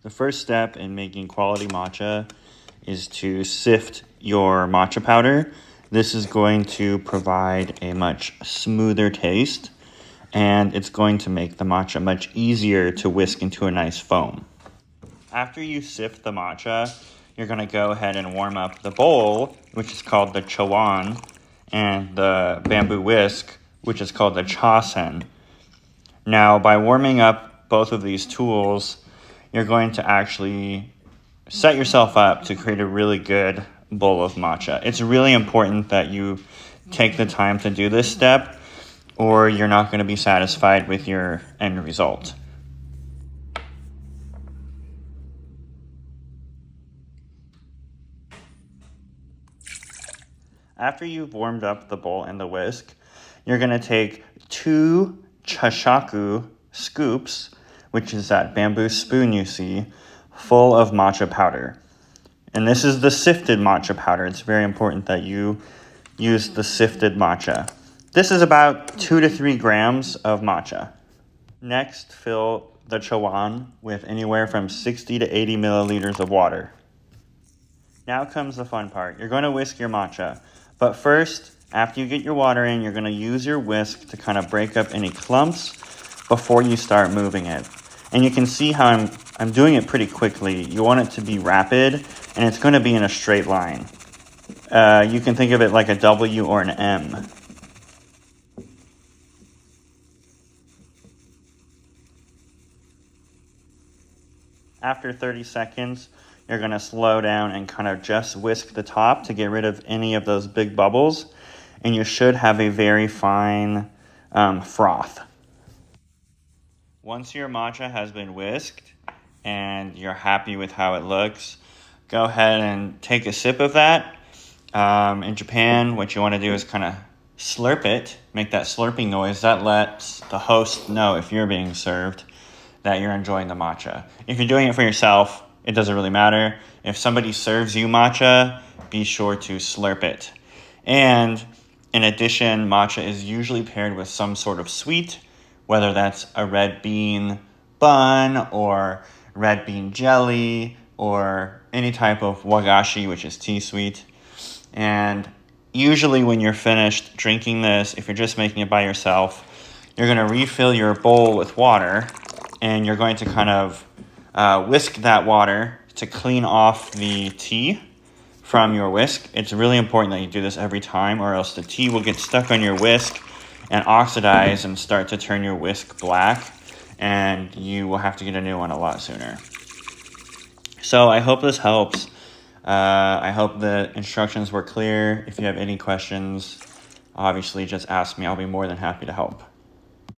The first step in making quality matcha is to sift your matcha powder. This is going to provide a much smoother taste, and it's going to make the matcha much easier to whisk into a nice foam. After you sift the matcha, you're going to go ahead and warm up the bowl, which is called the chawan, and the bamboo whisk, which is called the chasen. Now, by warming up both of these tools, you're going to actually set yourself up to create a really good bowl of matcha. It's really important that you take the time to do this step, or you're not going to be satisfied with your end result. After you've warmed up the bowl and the whisk, you're going to take 2 chashaku scoops, which is that bamboo spoon you see, full of matcha powder. And this is the sifted matcha powder. It's very important that you use the sifted matcha. This is about 2 to 3 grams of matcha. Next, fill the chawan with anywhere from 60 to 80 milliliters of water. Now comes the fun part. You're going to whisk your matcha. But first, after you get your water in, you're going to use your whisk to kind of break up any clumps before you start moving it. And you can see how I'm doing it pretty quickly. You want it to be rapid, and it's going to be in a straight line. You can think of it like a W or an M. After 30 seconds, you're going to slow down and kind of just whisk the top to get rid of any of those big bubbles, and you should have a very fine froth. Once your matcha has been whisked and you're happy with how it looks, go ahead and take a sip of that. In Japan, what you want to do is kind of slurp it, make that slurping noise. That lets the host know, if you're being served, that you're enjoying the matcha. If you're doing it for yourself, it doesn't really matter. If somebody serves you matcha, be sure to slurp it. And in addition, matcha is usually paired with some sort of sweet, whether that's a red bean bun or red bean jelly or any type of wagashi, which is tea sweet. And usually when you're finished drinking this, if you're just making it by yourself, you're going to refill your bowl with water, and you're going to kind of whisk that water to clean off the tea from your whisk. It's really important that you do this every time, or else the tea will get stuck on your whisk and oxidize and start to turn your whisk black, and you will have to get a new one a lot sooner. So I hope this helps. I hope the instructions were clear. If you have any questions, obviously just ask me. I'll be more than happy to help.